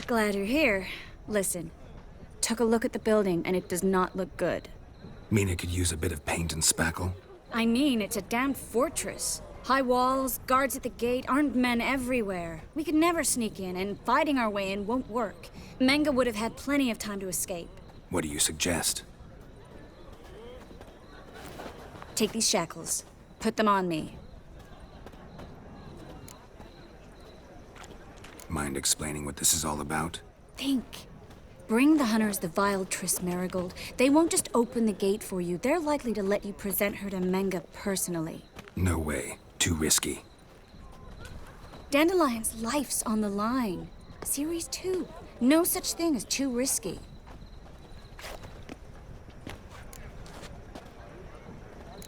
Glad you're here. Listen, took a look at the building and it does not look good. Mean it could use a bit of paint and spackle? I mean, it's a damn fortress. High walls, guards at the gate, armed men everywhere. We could never sneak in, and fighting our way in won't work. Menga would have had plenty of time to escape. What do you suggest? Take these shackles. Put them on me. Mind explaining what this is all about? Think. Bring the hunters the vile Triss Marigold. They won't just open the gate for you. They're likely to let you present her to Menga personally. No way. Too risky. Dandelion's life's on the line. Series 2. No such thing as too risky.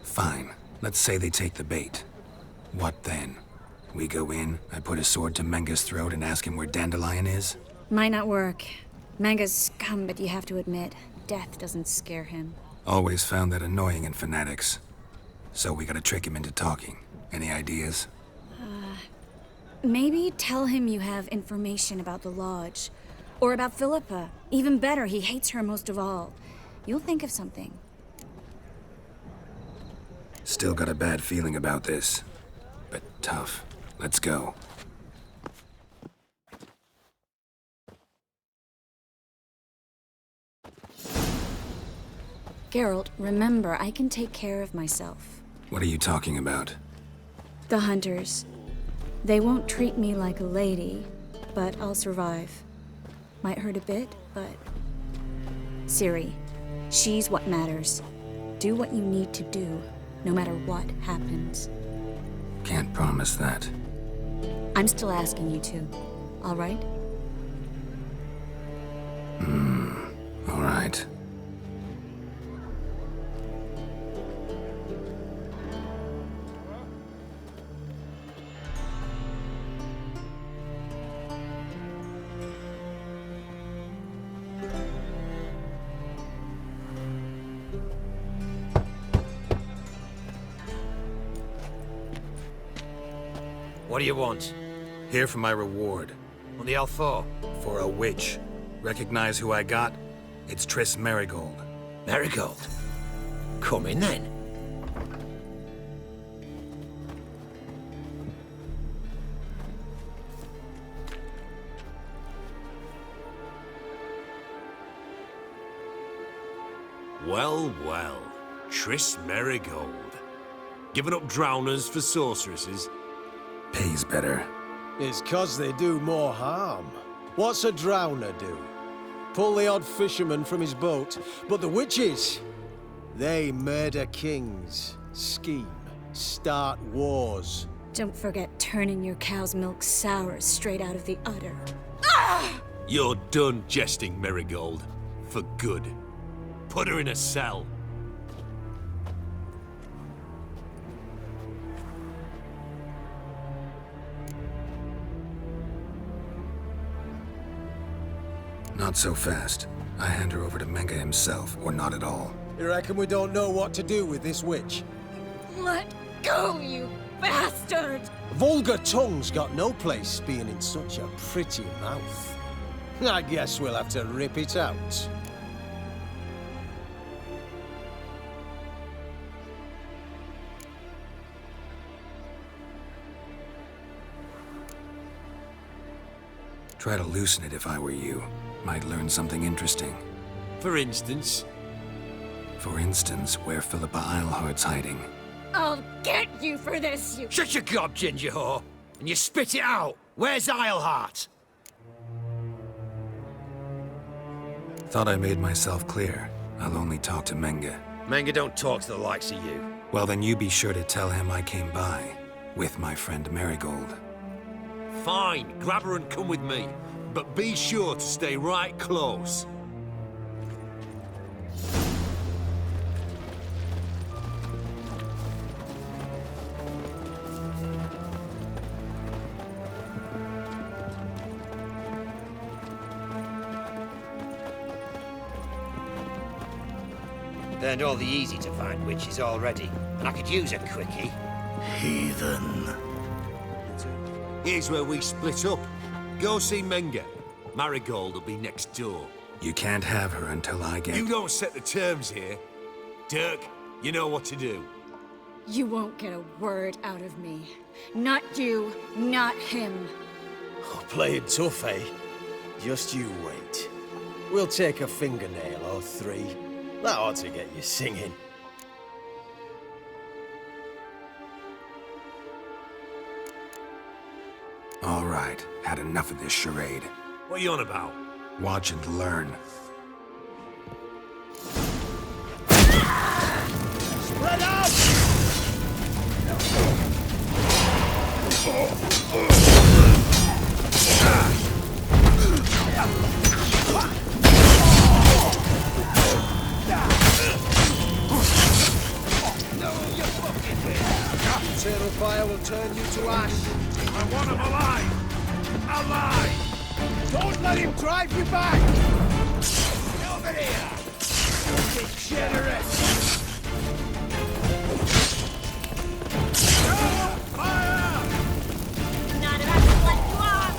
Fine. Let's say they take the bait. What then? We go in, I put a sword to Menga's throat and ask him where Dandelion is? Might not work. Menga's scum, but you have to admit, death doesn't scare him. Always found that annoying in fanatics. So we gotta trick him into talking. Any ideas? Maybe tell him you have information about the Lodge. Or about Philippa. Even better, he hates her most of all. You'll think of something. Still got a bad feeling about this. But tough. Let's go. Geralt, remember, I can take care of myself. What are you talking about? The hunters. They won't treat me like a lady, but I'll survive. Might hurt a bit, but... Ciri, she's what matters. Do what you need to do, no matter what happens. Can't promise that. I'm still asking you to, all right? All right. What do you want? Here for my reward. What the hell for? For a witch. Recognize who I got? It's Triss Marigold. Marigold? Come in then. Well, well. Triss Marigold. Giving up drowners for sorceresses? Pays better. It's 'cause they do more harm. What's a drowner do? Pull the odd fisherman from his boat. But the witches, they murder kings, scheme, start wars. Don't forget turning your cow's milk sour straight out of the udder. You're done jesting, Marigold. For good. Put her in a cell. Not so fast. I hand her over to Menga himself, or not at all. You reckon we don't know what to do with this witch? Let go, you bastard! Vulgar tongue's got no place being in such a pretty mouth. I guess we'll have to rip it out. Try to loosen it if I were you. Might learn something interesting. For instance? For instance, where Philippa Eilhart's hiding. I'll get you for this, you... Shut your gob, ginger whore! And you spit it out! Where's Eilhart? Thought I made myself clear. I'll only talk to Menga. Menga don't talk to the likes of you. Well, then you be sure to tell him I came by. With my friend Marigold. Fine, grab her and come with me. But be sure to stay right close. Burned all the easy-to-find witches already, and I could use a quickie. Heathen. Here's where we split up. Go see Menga. Marigold will be next door. You can't have her until I get... You don't set the terms here. Dirk, you know what to do. You won't get a word out of me. Not you, not him. Oh, playing tough, eh? Just you wait. We'll take a fingernail or three. That ought to get you singing. All right, had enough of this charade. What are you on about? Watch and learn. Spread out! Eternal fire will turn you to ash. I want him alive! Alive! Don't let him drive you back! Over here! Degenerate! Fire! Not about to let you off!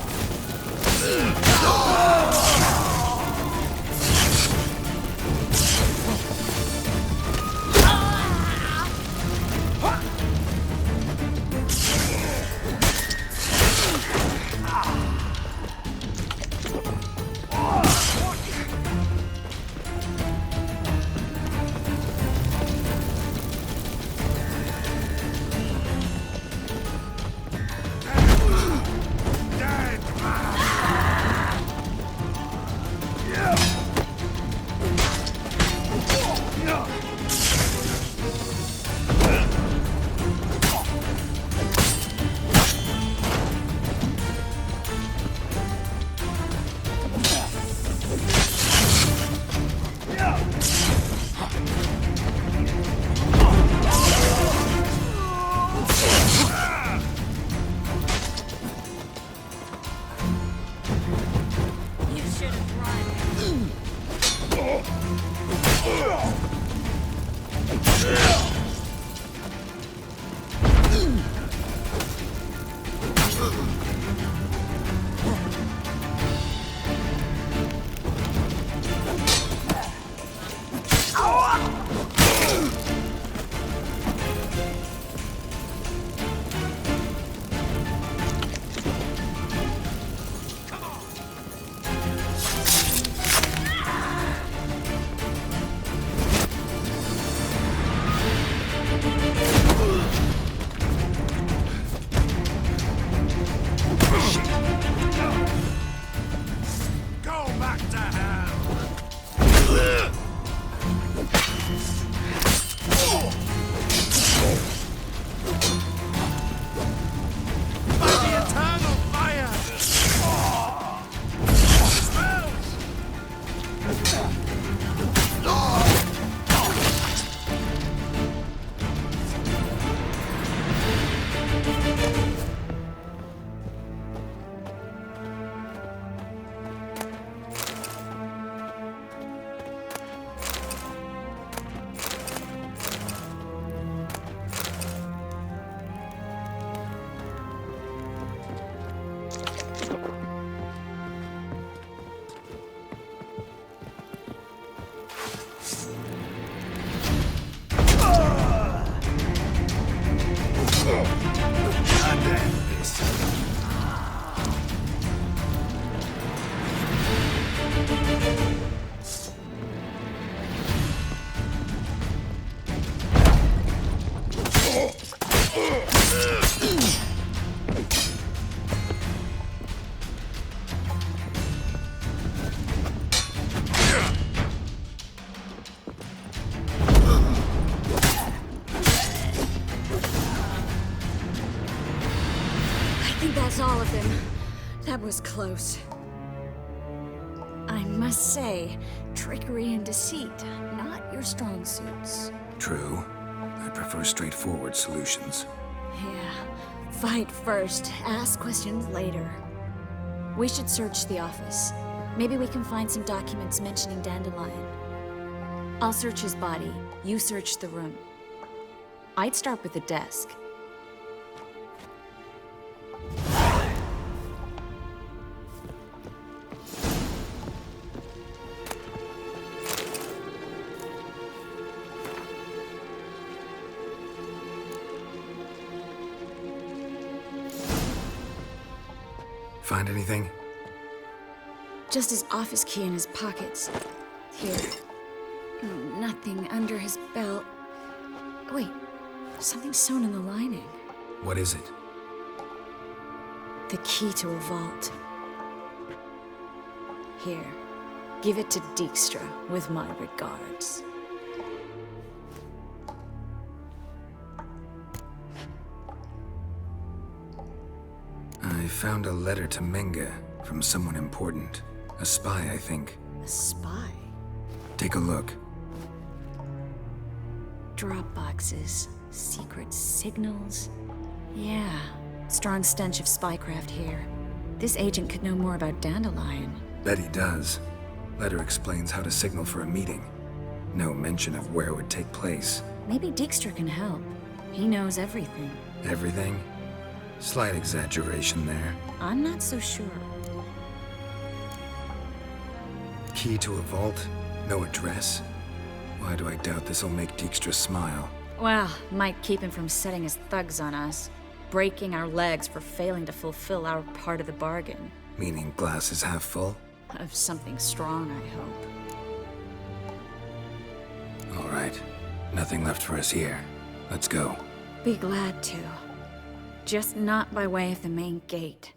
That's all of them. That was close. I must say, trickery and deceit, not your strong suits. True. I prefer straightforward solutions. Yeah. Fight first, ask questions later. We should search the office. Maybe we can find some documents mentioning Dandelion. I'll search his body. You search the room. I'd start with the desk. Find anything? Just his office key in his pockets. Here. Nothing under his belt. Wait, something sewn in the lining. What is it? The key to a vault. Here, give it to Dijkstra with my regards. I found a letter to Menge from someone important. A spy, I think. A spy? Take a look. Drop boxes, secret signals. Yeah, strong stench of spycraft here. This agent could know more about Dandelion. Bet he does. Letter explains how to signal for a meeting. No mention of where it would take place. Maybe Dijkstra can help. He knows everything. Everything? Slight exaggeration there. I'm not so sure. Key to a vault? No address? Why do I doubt this'll make Dijkstra smile? Well, might keep him from setting his thugs on us. Breaking our legs for failing to fulfill our part of the bargain. Meaning glass is half full? Of something strong, I hope. All right. Nothing left for us here. Let's go. Be glad to. Just not by way of the main gate.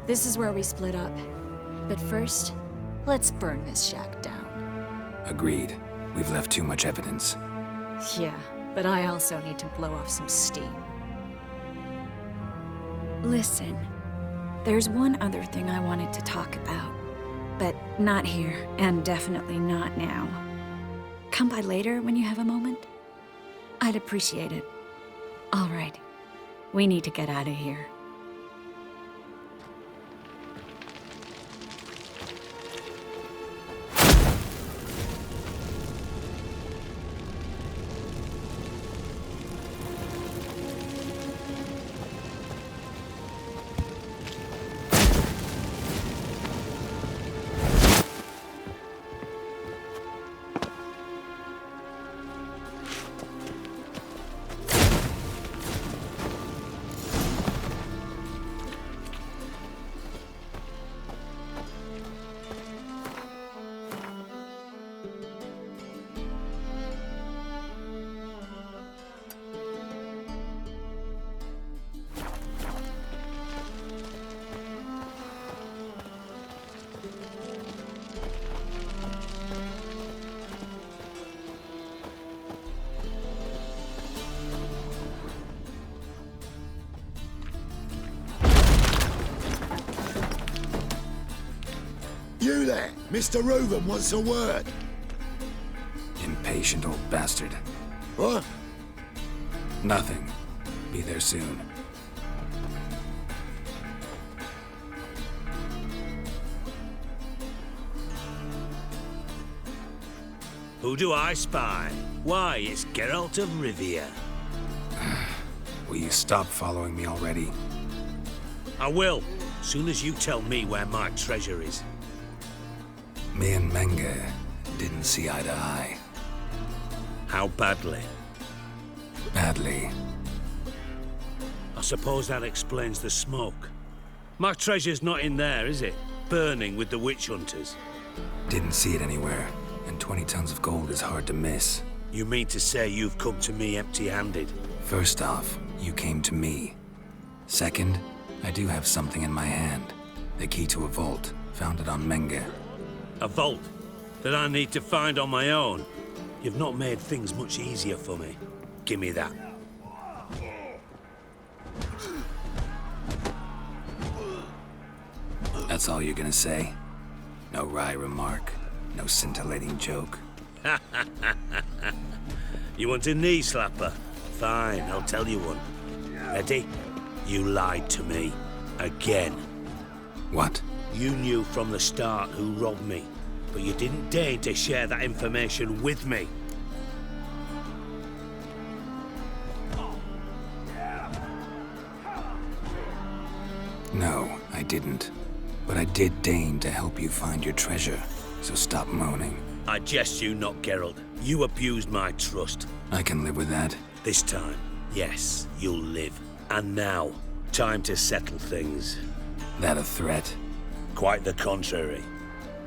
This is where we split up. But first, let's burn this shack down. Agreed. We've left too much evidence. Yeah, but I also need to blow off some steam. Listen, there's one other thing I wanted to talk about. But not here, and definitely not now. Come by later when you have a moment? I'd appreciate it. All right. We need to get out of here. You there! Mr. Reuven wants a word. Impatient old bastard. What? Nothing. Be there soon. Who do I spy? Why, it's Geralt of Rivia. Will you stop following me already? I will, soon as you tell me where my treasure is. Me and Menge didn't see eye to eye. How badly? Badly. I suppose that explains the smoke. My treasure's not in there, is it? Burning with the witch hunters. Didn't see it anywhere, and 20 tons of gold is hard to miss. You mean to say you've come to me empty-handed? First off, you came to me. Second, I do have something in my hand. The key to a vault, found it on Menge. A vault that I need to find on my own. You've not made things much easier for me. Give me that. That's all you're gonna say? No wry remark, no scintillating joke? You want a knee slapper? Fine, I'll tell you one. Ready? You lied to me. Again. What? You knew from the start who robbed me, but you didn't deign to share that information with me. No, I didn't. But I did deign to help you find your treasure, so stop moaning. I jest you not, Geralt. You abused my trust. I can live with that. This time, yes, you'll live. And now, time to settle things. That a threat? Quite the contrary.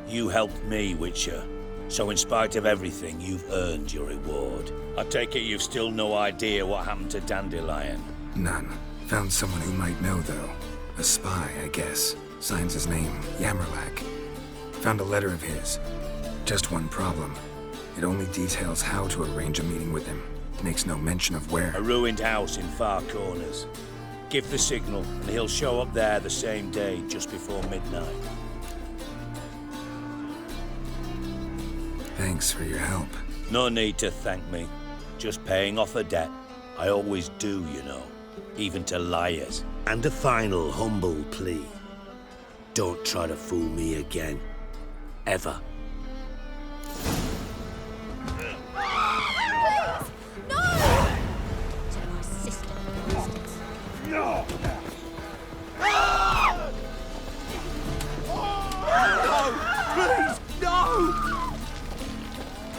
You helped me, Witcher. So in spite of everything, you've earned your reward. I take it you've still no idea what happened to Dandelion. None. Found someone who might know, though. A spy, I guess. Signs his name, Yamerlak. Found a letter of his. Just one problem. It only details how to arrange a meeting with him. Makes no mention of where. A ruined house in Far Corners. Give the signal, and he'll show up there the same day, just before midnight. Thanks for your help. No need to thank me. Just paying off a debt. I always do, you know. Even to liars. And a final humble plea. Don't try to fool me again. Ever.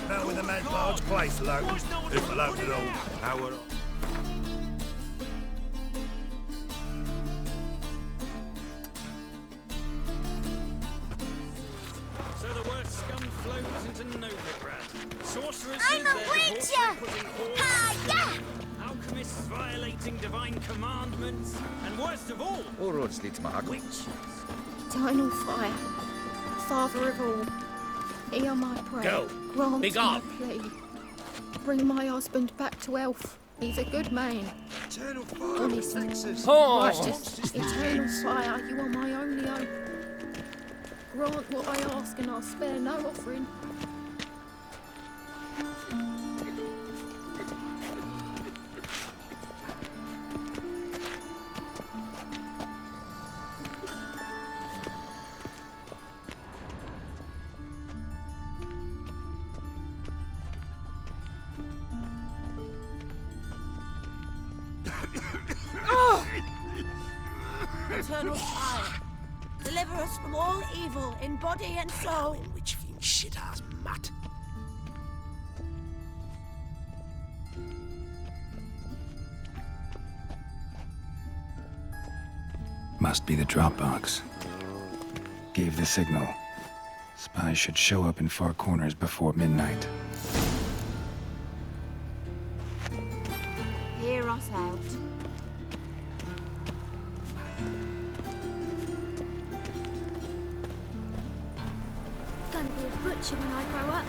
Now in the man's large place, lurk. If lurk at all, how would I? So the word scum flows into Novigrad. Sorcerers I'm a witcher! Ha, alchemists violating divine commandments, and worst of all, witches. Eternal fire, Father of all, hear my prayer. Go. Grant Be gone. my plea. Bring my husband back to Elf. He's a good man. Eternal fire Honest, affects righteous, eternal fire. You are my only hope. Grant what I ask, and I'll spare no offering. Eternal fire, deliver us from all evil in body and soul. Which fiend shit-ass mutt. Must be the Dropbox. Gave the signal. Spies should show up in Far Corners before midnight. Hear us out. Gonna be a butcher when I grow up.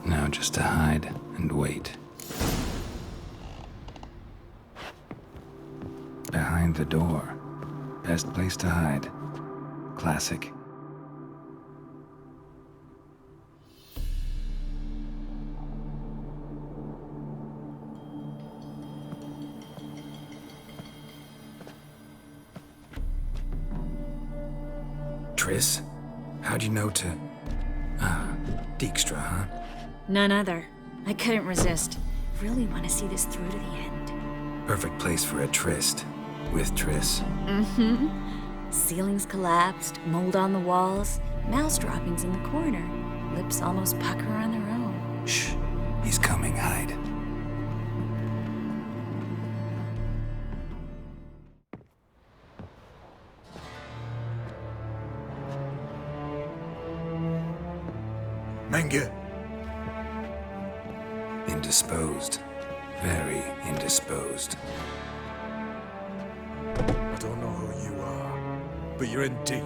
Now just to hide and wait. Behind the door. Best place to hide. Classic. Triss? How'd you know to... Dijkstra, huh? None other. I couldn't resist. Really want to see this through to the end. Perfect place for a tryst. With Triss. Mm-hmm. Ceilings collapsed, mold on the walls, mouse droppings in the corner. Lips almost pucker on their own. Shh. He's coming, hide. Manga? Indisposed. Very indisposed. I don't know who you are, but you're in deep.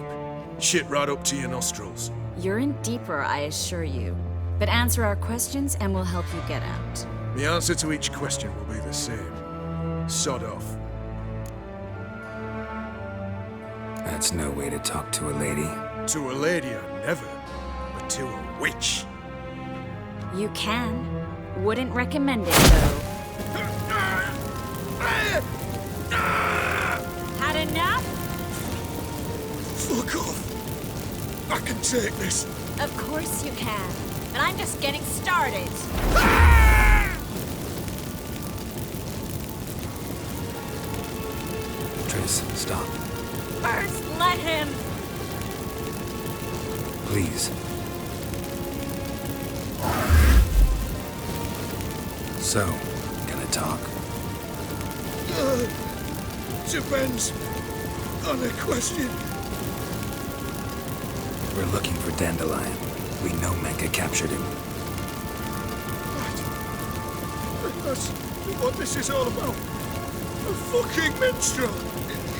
Shit right up to your nostrils. You're in deeper, I assure you. But answer our questions and we'll help you get out. The answer to each question will be the same. Sod off. That's no way to talk to a lady. To a lady, I never. But to a witch. You can. Wouldn't recommend it, though. Had enough? Fuck off. I can take this. Of course you can. But I'm just getting started. Triss, stop. First, let him. Please. So, gonna talk? Depends on the question. We're looking for Dandelion. We know Menka captured him. That's what this is all about. A fucking minstrel.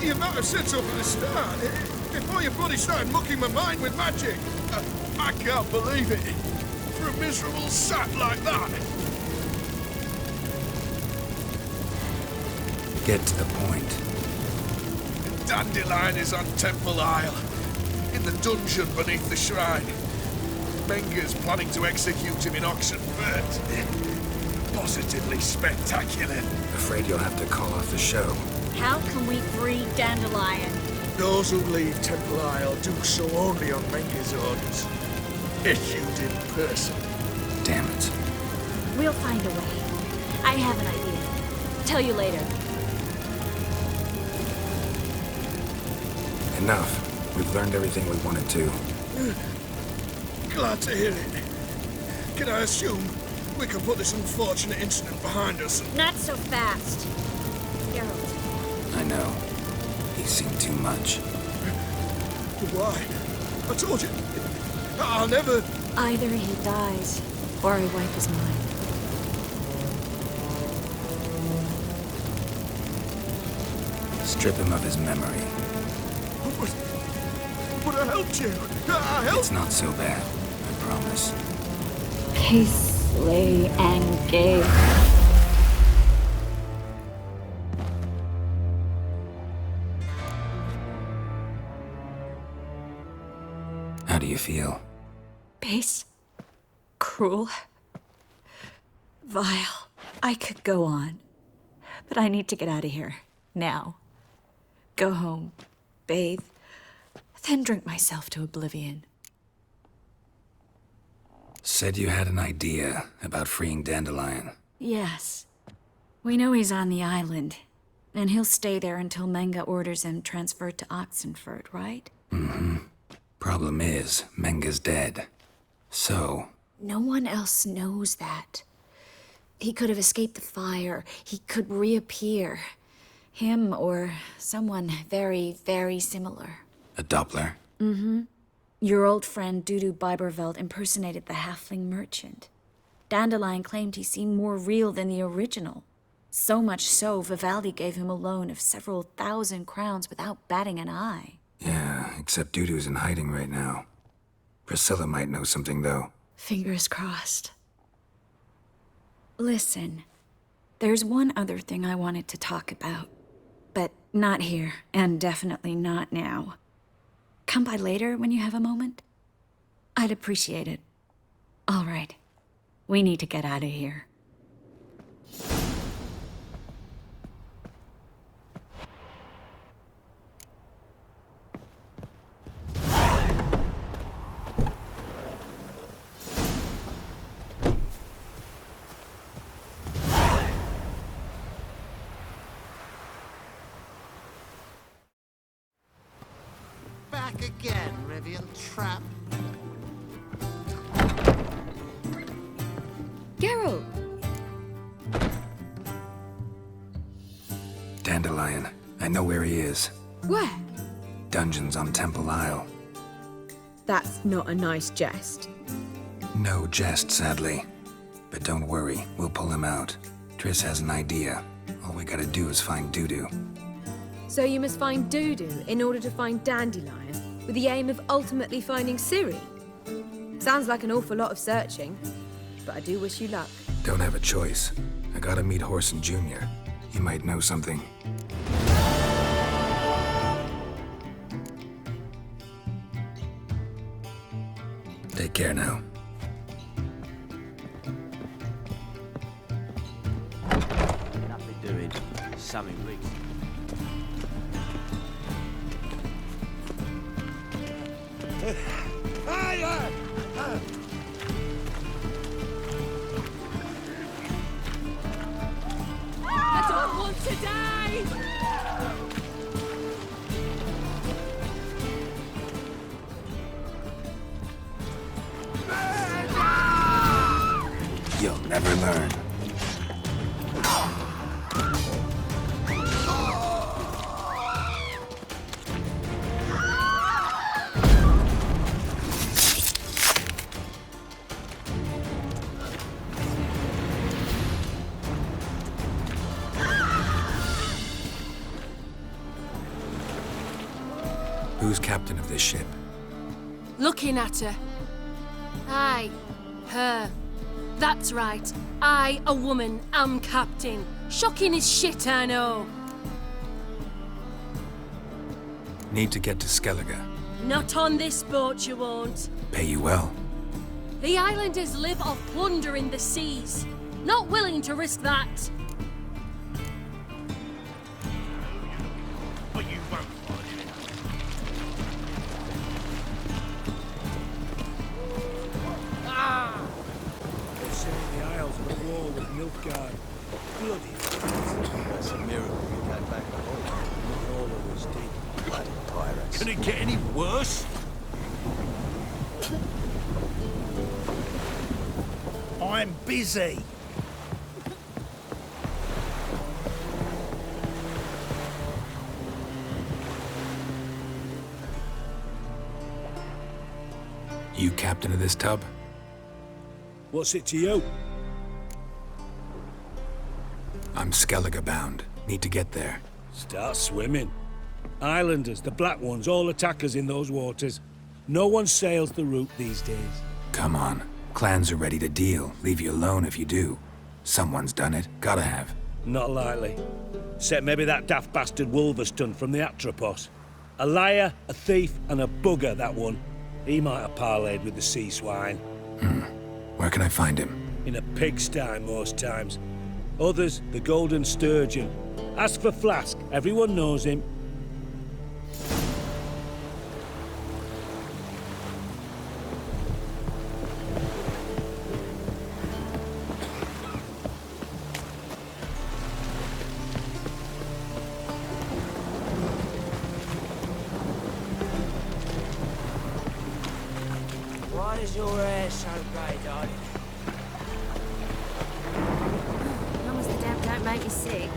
You might have said so from the start. Before your bloody started mucking my mind with magic. I can't believe it. For a miserable sap like that. Get to the point. Dandelion is on Temple Isle. In the dungeon beneath the shrine. Menga's planning to execute him in Oxenfurt. Positively spectacular. Afraid you'll have to call off the show. How can we free Dandelion? Those who leave Temple Isle do so only on Menga's orders. Issued in person. Damn it. We'll find a way. I have an idea. Tell you later. Enough. We've learned everything we wanted to. Glad to hear it. Can I assume we can put this unfortunate incident behind us? Not so fast. Geralt. I know. He's seen too much. Why? I told you. I'll never... Either he dies, or I wipe his mind. Strip him of his memory. But I helped you. I helped... It's not so bad, I promise. Peace, slay, and gave. How do you feel? Base. Cruel. Vile. I could go on. But I need to get out of here. Now. Go home. Bathe. Then drink myself to oblivion. Said you had an idea about freeing Dandelion. Yes. We know he's on the island. And he'll stay there until Menga orders him transferred to Oxenfurt, right? Mm-hmm. Problem is, Menga's dead. So... No one else knows that. He could have escaped the fire. He could reappear. Him or someone very, very similar. A Doppler? Mm-hmm. Your old friend Dudu Biberveld impersonated the halfling merchant. Dandelion claimed he seemed more real than the original. So much so, Vivaldi gave him a loan of several thousand crowns without batting an eye. Yeah, except Dudu's in hiding right now. Priscilla might know something, though. Fingers crossed. Listen, there's one other thing I wanted to talk about. But not here, and definitely not now. Come by later when you have a moment? I'd appreciate it. All right. We need to get out of here. Back again, Rivia trap. Geralt! Dandelion. I know where he is. Where? Dungeons on Temple Isle. That's not a nice jest. No jest, sadly. But don't worry, we'll pull him out. Triss has an idea. All we gotta do is find Dudu. So you must find Dudu in order to find Dandelion, with the aim of ultimately finding Ciri? Sounds like an awful lot of searching, but I do wish you luck. Don't have a choice. I gotta meet Horson Jr. He might know something. Take care now. Nothing doing. Something rigged. I don't want to die! You'll never learn. Who's captain of this ship? Looking at her. Aye, her. That's right. I, a woman, am captain. Shocking as shit, I know. Need to get to Skellige. Not on this boat, you won't. Pay you well. The islanders live off plunder in the seas. Not willing to risk that. But you won't find it. They're saying the Isles were at war with Nilfgaard. Bloody That's a miracle you came back home. not all of us did. Bloody pirates. Can it get any worse? I'm busy. You captain of this tub? What's it to you? I'm Skellige bound. Need to get there. Start swimming. Islanders, the black ones, all attackers in those waters. No one sails the route these days. Come on. Clans are ready to deal. Leave you alone if you do. Someone's done it. Gotta have. Not likely. Except maybe that daft bastard Wolverston from the Atropos. A liar, a thief, and a bugger, that one. He might have parlayed with the sea swine. Where can I find him? In a pigsty most times. Others, the Golden Sturgeon. Ask for Flask. Everyone knows him. Why is your hair so grey, darling? As long as the damp don't make you sick.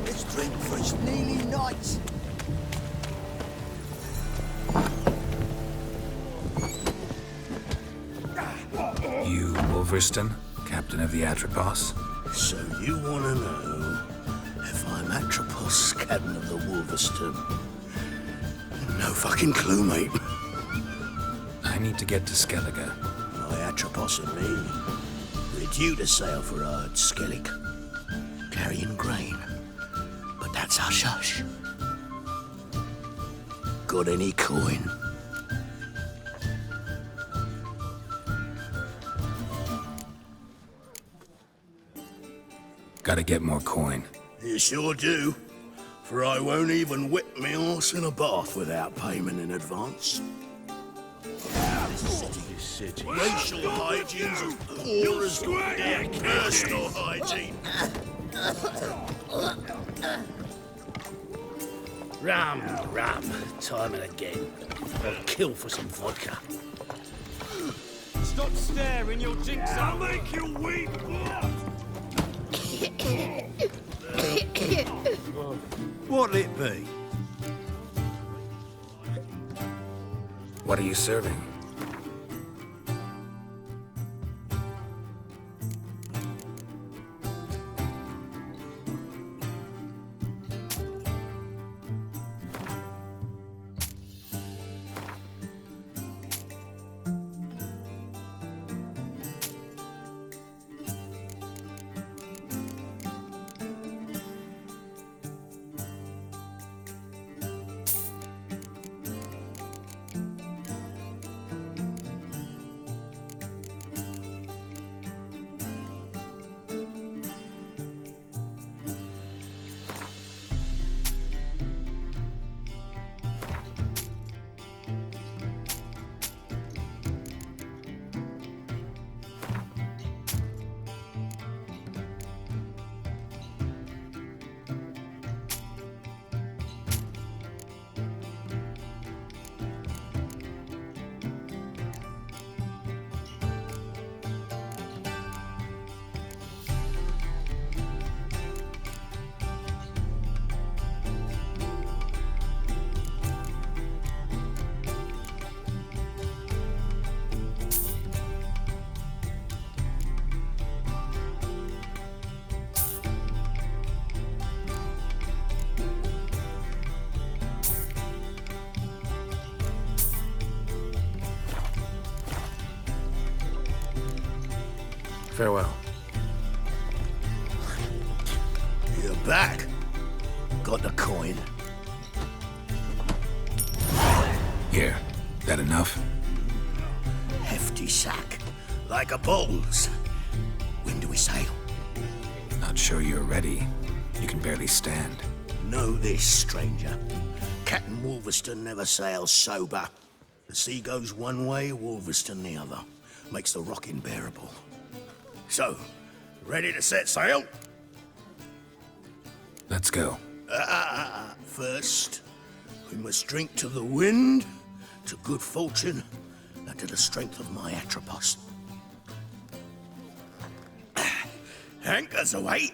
Let's drink for it's nearly night. You, Wolverston, captain of the Atropos? So you want to know if I'm Atropos, captain of the Wolverston? No fucking clue, mate. I need to get to Skellige. My Atropos and me, we're due to sail for our Skellig, carrying grain. But that's hush-hush. Got any coin? Gotta get more coin. You sure do. For I won't even whip me horse in a bath without payment in advance. This city. Racial hygiene's as poor as damn personal hygiene. Ram. Time and again. I'll kill for some vodka. Stop staring, you'll jinx it. I'll make you weep. What'll it be? What are you serving? Farewell. You're back. Got the coin. Here. That enough? Hefty sack. Like a bull's. When do we sail? Not sure you're ready. You can barely stand. Know this, stranger. Captain Wolverston never sails sober. The sea goes one way, Wolverston the other. Makes the rocking bearable. So, ready to set sail? Let's go. First, we must drink to the wind, to good fortune, and to the strength of my Atropos. Anchors away.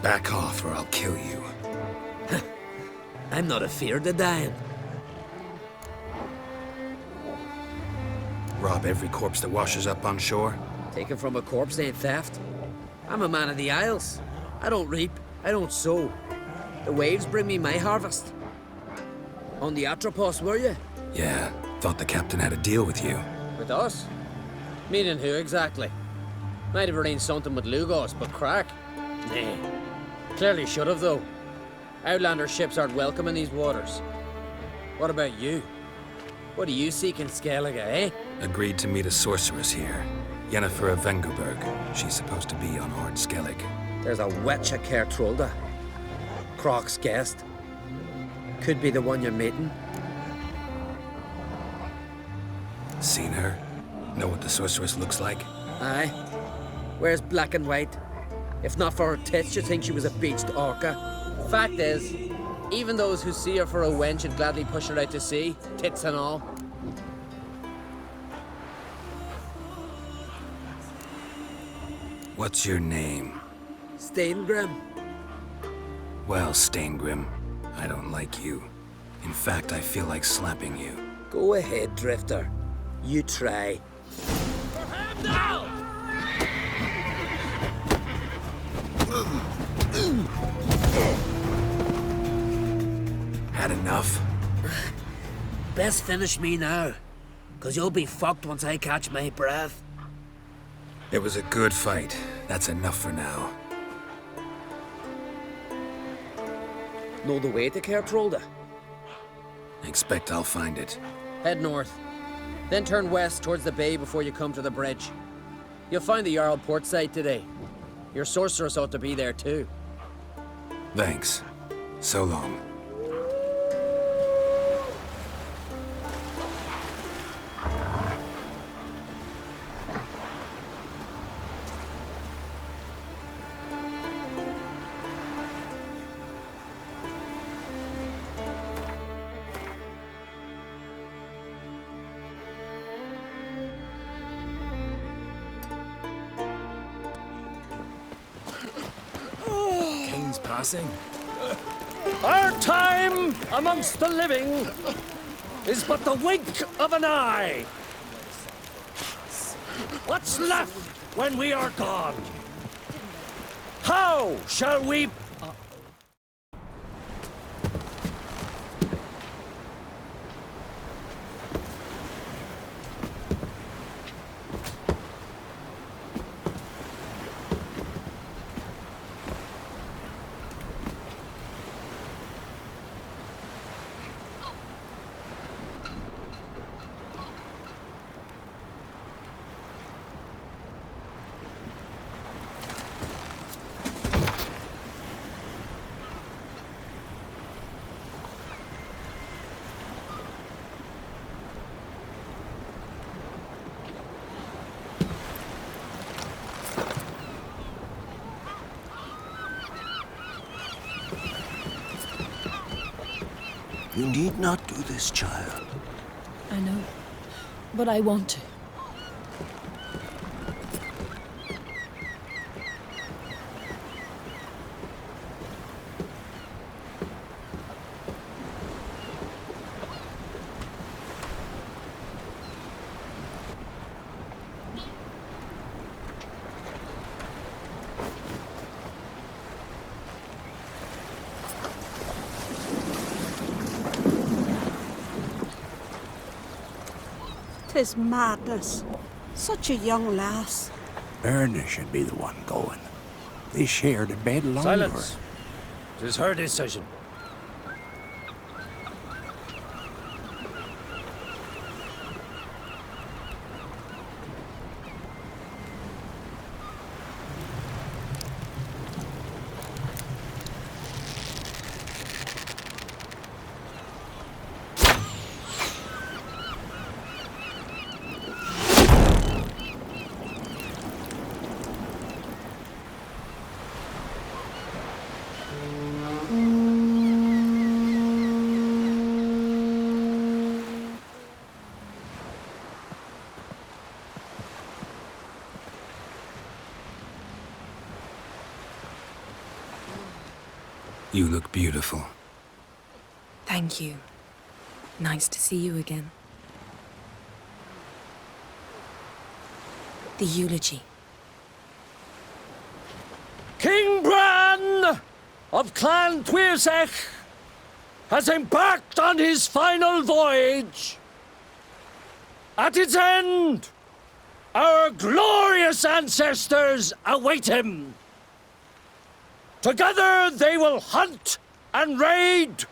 Back off or I'll kill you. I'm not afeard of dying. Rob every corpse that washes up on shore? Taken from a corpse ain't theft. I'm a man of the Isles. I don't reap, I don't sow. The waves bring me my harvest. On the Atropos, were you? Yeah, thought the captain had a deal with you. With us? Meaning who exactly? Might have arranged something with Lugos, but crack? Nah. Clearly should have, though. Outlander ships aren't welcome in these waters. What about you? What do you seek in Skellige, eh? Agreed to meet a sorceress here. Yennefer of Vengerberg. She's supposed to be on Ord Skellig. There's a witch at Kertrolda. Croc's guest. Could be the one you're meeting. Seen her? Know what the sorceress looks like? Aye. Wears black and white. If not for her tits, you'd think she was a beached orca. Fact is, even those who see her for a wench would gladly push her out to sea, tits and all. What's your name? Steingrim. Well, Steingrim, I don't like you. In fact, I feel like slapping you. Go ahead, Drifter. You try. For him now! Had enough? Best finish me now, 'cause you'll be fucked once I catch my breath. It was a good fight. That's enough for now. Know the way to Kertrolda? Expect I'll find it. Head north, then turn west towards the bay before you come to the bridge. You'll find the Jarl port site today. Your sorceress ought to be there too. Thanks. So long. Passing. Our time amongst the living is but the wink of an eye. What's left when we are gone? How shall we... You need not do this, child. I know, but I want to. Tis madness. Such a young lass. Erna should be the one going. They shared a bed longer. Silence. It is her decision. You look beautiful. Thank you. Nice to see you again. The eulogy. King Bran of Clan Tuirsech has embarked on his final voyage. At its end, our glorious ancestors await him. Together they will hunt and raid.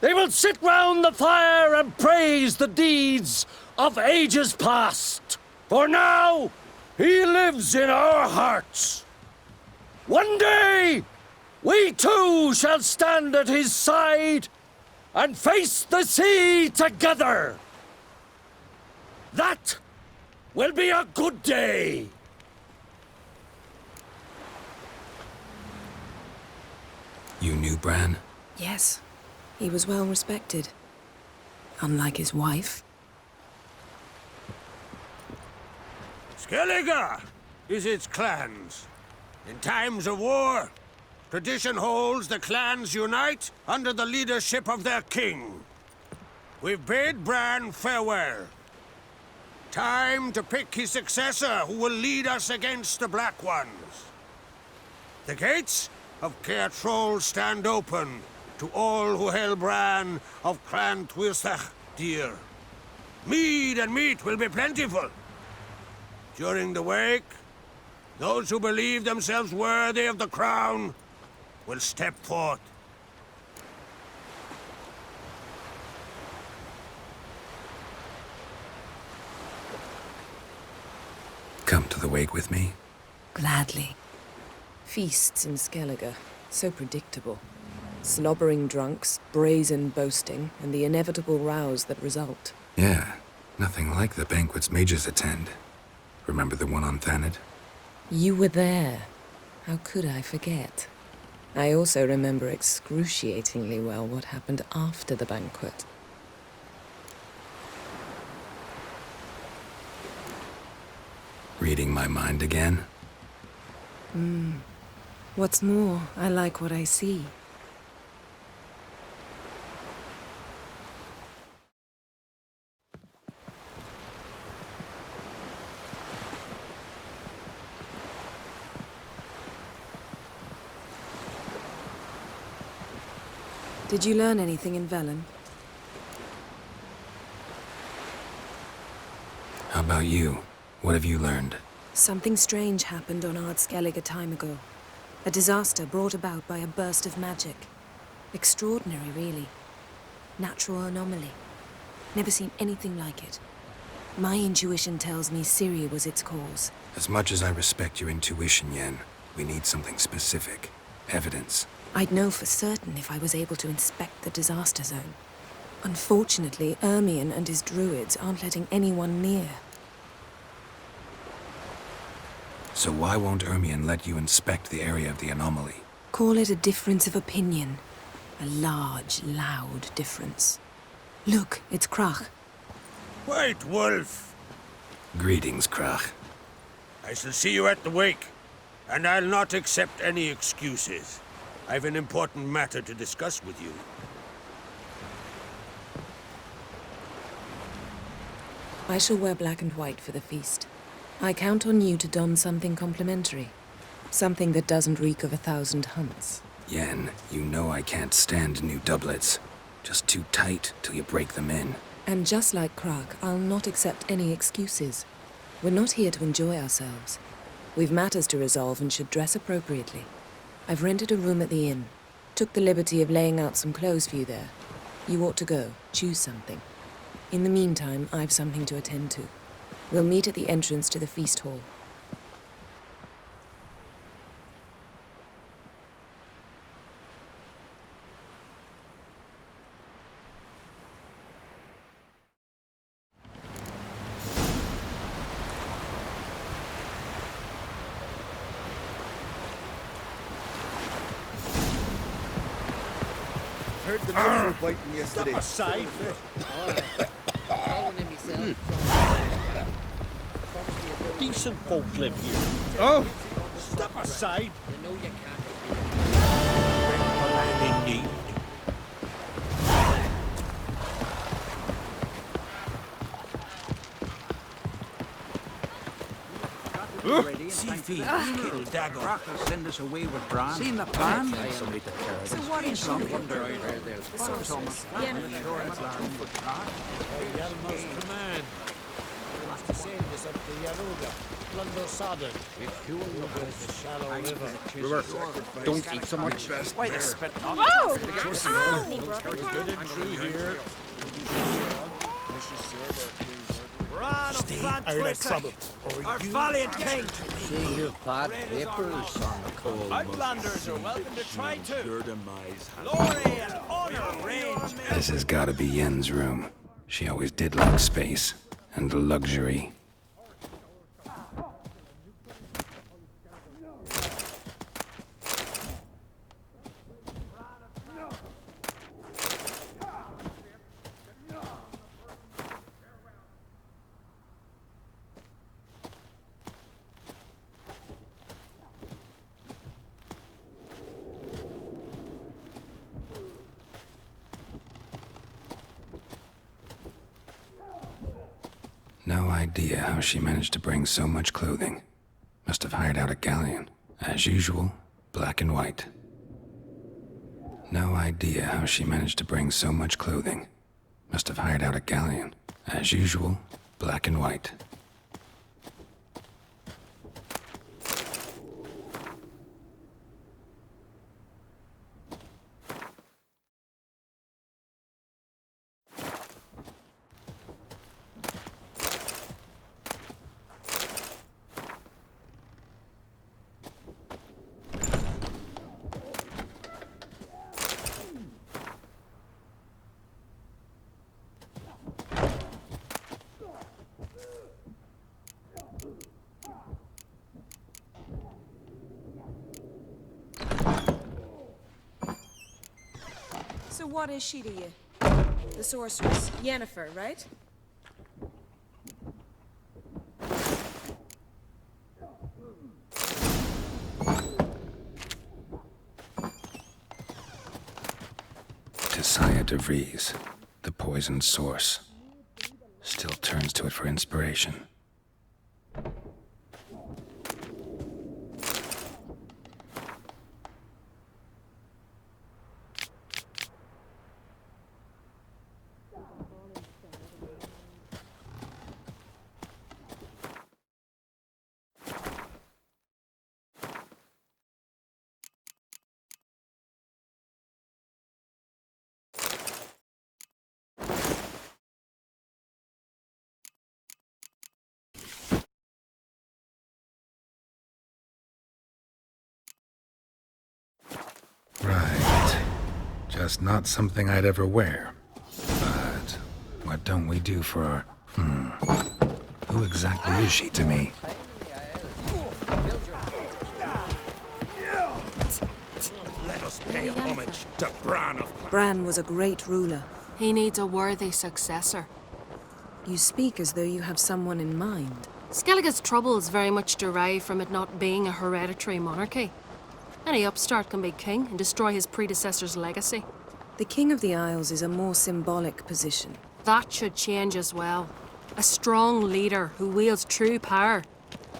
They will sit round the fire and praise the deeds of ages past. For now, he lives in our hearts. One day, we too shall stand at his side and face the sea together. That will be a good day. You knew Bran? Yes. He was well respected. Unlike his wife. Skellige is its clans. In times of war, tradition holds the clans unite under the leadership of their king. We've bid Bran farewell. Time to pick his successor who will lead us against the Black Ones. The gates of Caer Troll stand open to all who hail Bran of Clan Tuirsech dear. Mead and meat will be plentiful. During the wake, those who believe themselves worthy of the crown will step forth. Come to the wake with me? Gladly. Feasts in Skellige, so predictable. Slobbering drunks, brazen boasting, and the inevitable rows that result. Yeah, nothing like the banquets mages attend. Remember the one on Thanedd? You were there. How could I forget? I also remember excruciatingly well what happened after the banquet. Reading my mind again? What's more, I like what I see. Did you learn anything in Velen? How about you? What have you learned? Something strange happened on Ard Skellige a time ago. A disaster brought about by a burst of magic. Extraordinary, really. Natural anomaly. Never seen anything like it. My intuition tells me Ciri was its cause. As much as I respect your intuition, Yen, we need something specific. Evidence. I'd know for certain if I was able to inspect the disaster zone. Unfortunately, Ermion and his druids aren't letting anyone near. So why won't Ermion let you inspect the area of the anomaly? Call it a difference of opinion. A large, loud difference. Look, it's Krach. White Wolf! Greetings, Krach. I shall see you at the wake, and I'll not accept any excuses. I've an important matter to discuss with you. I shall wear black and white for the feast. I count on you to don something complimentary. Something that doesn't reek of 1,000 hunts. Yen, you know I can't stand new doublets. Just too tight till you break them in. And just like Krach, I'll not accept any excuses. We're not here to enjoy ourselves. We've matters to resolve and should dress appropriately. I've rented a room at the inn. Took the liberty of laying out some clothes for you there. You ought to go. Choose something. In the meantime, I've something to attend to. We'll meet at the entrance to the feast hall. Heard the men were fighting yesterday. Aside. Decent folk live here. Oh! Step aside! You know you can't. Indeed. Send us away with Bran. Seen the plan? Somebody took care of So what is it? River, don't eat so much. Why the spit? Whoa! Stay out of trouble. Our valiant king! See you bad papers on the cold. Outlanders are welcome to try too. Glory and honor range. This has got to be Yen's room. She always did like space and luxury. No idea how she managed to bring so much clothing. Must have hired out a galleon. As usual, black and white. No idea how she managed to bring so much clothing. Must have hired out a galleon. As usual, black and white. So what is she to you? The sorceress, Yennefer, right? Tisaya de Vries, the poisoned source. Still turns to it for inspiration. Right. Just not something I'd ever wear. But what don't we do for our... Who exactly is she to me? Let us pay homage to Bran of... Bran was a great ruler. He needs a worthy successor. You speak as though you have someone in mind. Skellige's troubles very much derive from it not being a hereditary monarchy. Any upstart can be king and destroy his predecessor's legacy. The King of the Isles is a more symbolic position. That should change as well. A strong leader who wields true power.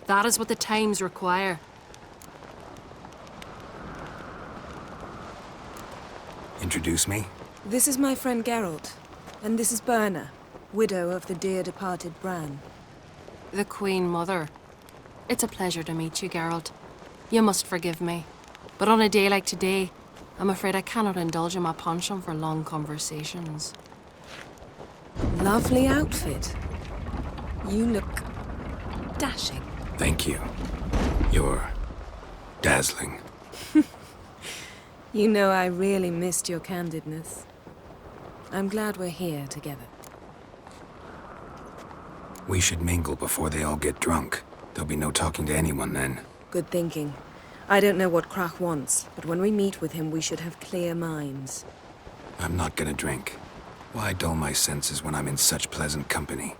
That is what the times require. Introduce me? This is my friend Geralt, and this is Birna, widow of the dear departed Bran. The Queen Mother. It's a pleasure to meet you, Geralt. You must forgive me. But on a day like today, I'm afraid I cannot indulge in my penchant for long conversations. Lovely outfit. You look dashing. Thank you. You're dazzling. You know I really missed your candidness. I'm glad we're here together. We should mingle before they all get drunk. There'll be no talking to anyone then. Good thinking. I don't know what Krach wants, but when we meet with him, we should have clear minds. I'm not gonna drink. Why dull my senses when I'm in such pleasant company?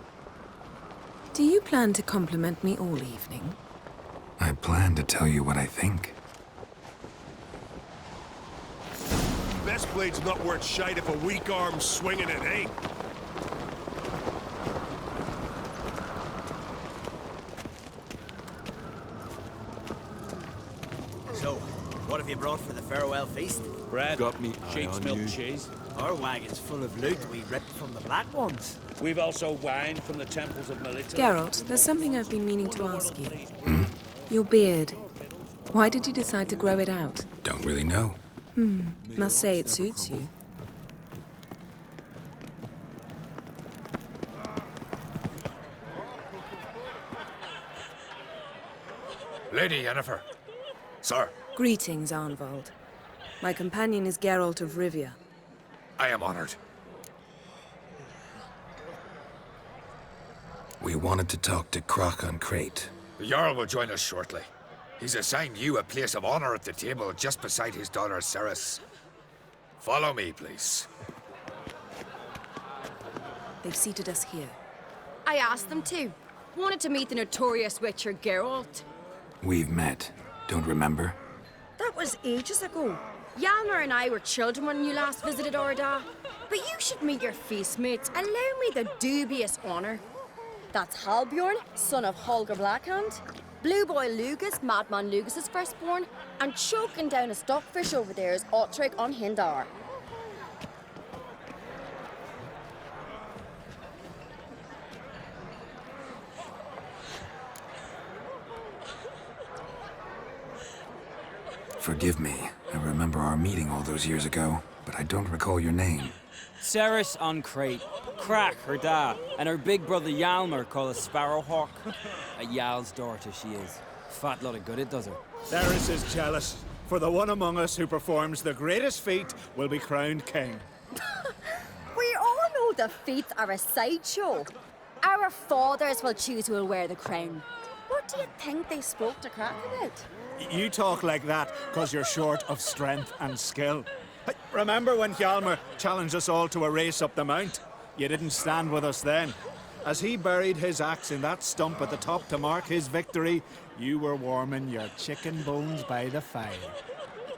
Do you plan to compliment me all evening? I plan to tell you what I think. This blade's not worth shite if a weak arm's swinging it ain't. So, what have you brought for the farewell feast? Bread, Got me sheep's milk cheese. Our wagon's full of loot we ripped from the Black Ones. We've also wine from the temples of Melita. Geralt, there's something I've been meaning to ask you. Your beard. Why did you decide to grow it out? Don't really know. Must say it suits you. Lady Yennefer. Sir. Greetings, Arnvald. My companion is Geralt of Rivia. I am honored. We wanted to talk to Croc on Crate. The Jarl will join us shortly. He's assigned you a place of honor at the table just beside his daughter Ceres. Follow me, please. They've seated us here. I asked them to. Wanted to meet the notorious witcher Geralt. We've met. Don't remember? That was ages ago. Yalmer and I were children when you last visited Orda. But you should meet your feast mates. Allow me the dubious honor. That's Halbjorn, son of Holger Blackhand. Blue Boy Lugus, Madman Lugus' firstborn. And choking down a stockfish over there is Otrek on Hindar. Forgive me. I remember our meeting all those years ago, but I don't recall your name. Ceres on Crate, Crack her da, and her big brother Yalmer called a Sparrowhawk. A Yal's daughter she is. Fat lot of good it does her. Ceres is jealous, for the one among us who performs the greatest feat will be crowned king. We all know the feats are a sideshow. Our fathers will choose who will wear the crown. What do you think they spoke to Crack about? You talk like that because you're short of strength and skill. Remember when Hjalmar challenged us all to a race up the mount? You didn't stand with us then. As he buried his axe in that stump at the top to mark his victory, you were warming your chicken bones by the fire.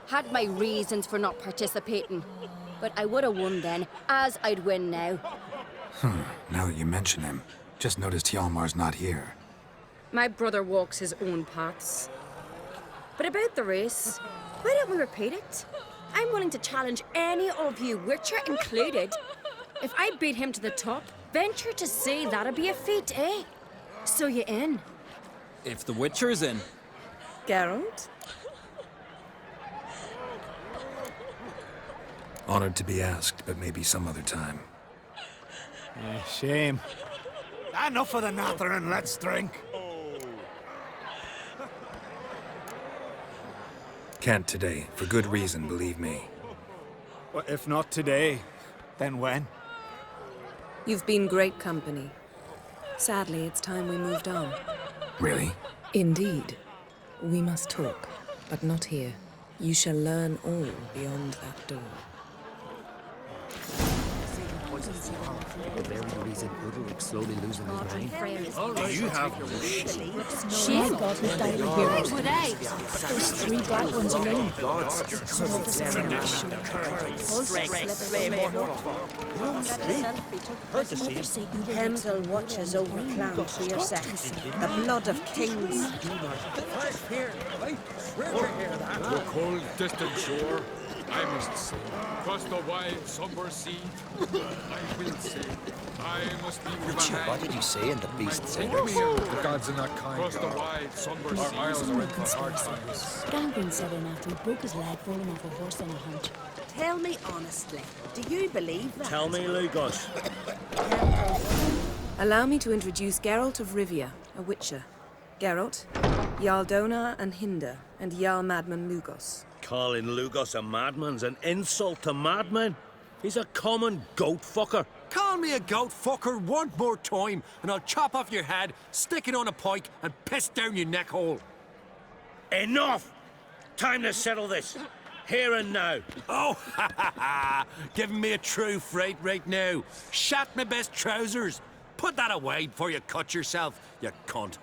Had my reasons for not participating. But I would have won then, as I'd win now. Now that you mention him, just noticed Hjalmar's not here. My brother walks his own paths. But about the race, why don't we repeat it? I'm willing to challenge any of you, Witcher included. If I beat him to the top, venture to say that'd be a feat, eh? So you in? If the Witcher's in. Geralt? Honored to be asked, but maybe some other time. Shame. Enough of the nattering, let's drink. Can't today, for good reason, believe me. Well, if not today, then when? You've been great company. Sadly, it's time we moved on. Really? Indeed. We must talk, but not here. You shall learn all beyond that door. The very reason Udalric slowly losing his mind. You have She's got his diary here. There's 3 black ones alone. Hemsel watches over clan for your sex. The blood of kings. The cold, distant shore, I must say. Across the wide, somber sea, I will say. I must leave you behind. What did you say in the beast singers? The gods are not kind. Across the wide, somber sea, our isles are in for hard times. Gangren said in after he broke his leg falling off a horse on a hunt. Tell me honestly, do you believe that? Tell me, Lugos. Allow me to introduce Geralt of Rivia, a witcher. Geralt, Jarl Donar and Hinder, and Jarl Madman Lugos. Calling Lugos a madman's an insult to madmen. He's a common goat fucker. Call me a goat fucker one more time, and I'll chop off your head, stick it on a pike, and piss down your neck hole. Enough! Time to settle this. Here and now. Oh, ha ha ha! Giving me a true fright right now. Shat my best trousers. Put that away before you cut yourself, you cunt.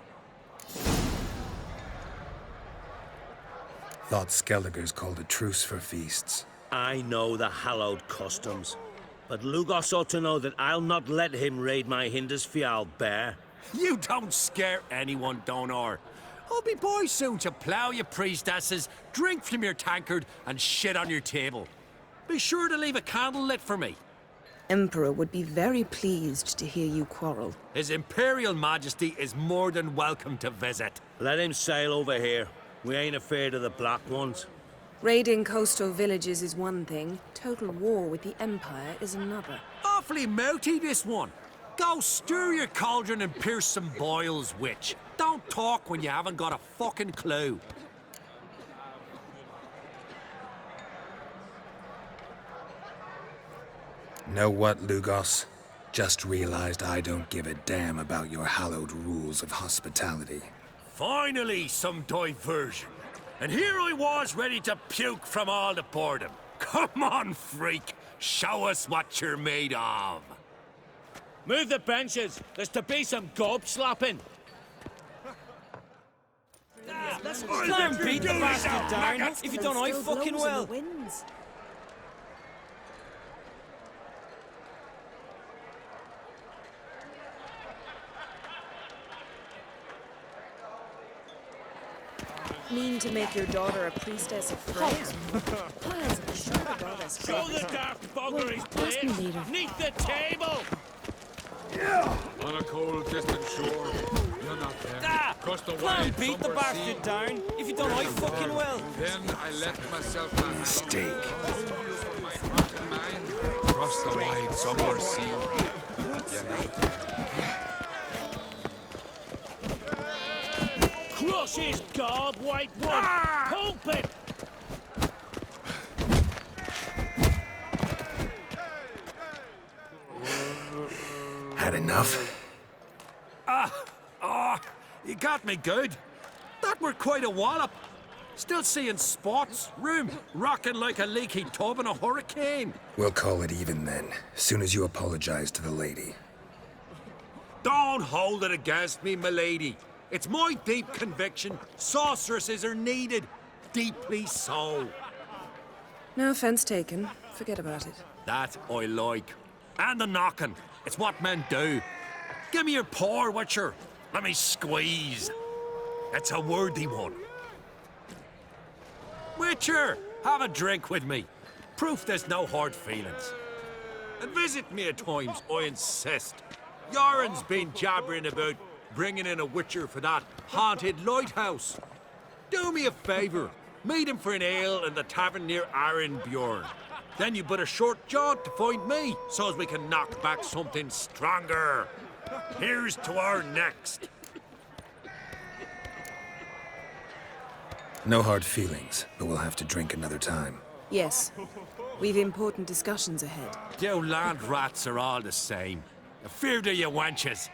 Thought Skelliger's called a truce for feasts. I know the hallowed customs, but Lugos ought to know that I'll not let him raid my Hindusfial bear. You don't scare anyone, Donor. I'll be boy soon to plough your priestesses, drink from your tankard, and shit on your table. Be sure to leave a candle lit for me. Emperor would be very pleased to hear you quarrel. His Imperial Majesty is more than welcome to visit. Let him sail over here. We ain't afraid of the Black Ones. Raiding coastal villages is one thing. Total war with the Empire is another. Awfully mouty, this one. Go stir your cauldron and pierce some boils, witch. Don't talk when you haven't got a fucking clue. Know what, Lugos? Just realized I don't give a damn about your hallowed rules of hospitality. Finally, some diversion. And here I was ready to puke from all the boredom. Come on, freak. Show us what you're made of. Move the benches. There's to be some gob slapping. Try and beat the bastard down. If you don't, I fucking will. Mean to make your daughter a priestess of Freya? Piles of sugar goddess. Show the dark buggeries, please. Neath the table. On a cold, distant shore, you're not there. Across the Try and wide, beat the somber bastard sea. down. If you don't, I fucking will. Then I left myself that Mistake. my heart and mind. Across the wide, somber sea. You're not there. Crush his gob, white one. Pulp it. Had enough? You got me good. That were quite a wallop. Still seeing spots, room, rocking like a leaky tub in a hurricane. We'll call it even then, soon as you apologize to the lady. Don't hold it against me, milady. It's my deep conviction sorceresses are needed. Deeply so. No offense taken. Forget about it. That I like. And the knocking. It's what men do. Give me your paw, Witcher. Let me squeeze. It's a worthy one. Witcher, have a drink with me. Proof there's no hard feelings. And visit me at times, I insist. Yoren's been jabbering about bringing in a Witcher for that haunted lighthouse. Do me a favour. Meet him for an ale in the tavern near Arenbjorn. Then you but a short jaunt to find me, so as we can knock back something stronger. Here's to our next. No hard feelings, but we'll have to drink another time. Yes. We've important discussions ahead. You land rats are all the same. Fear to you wenches.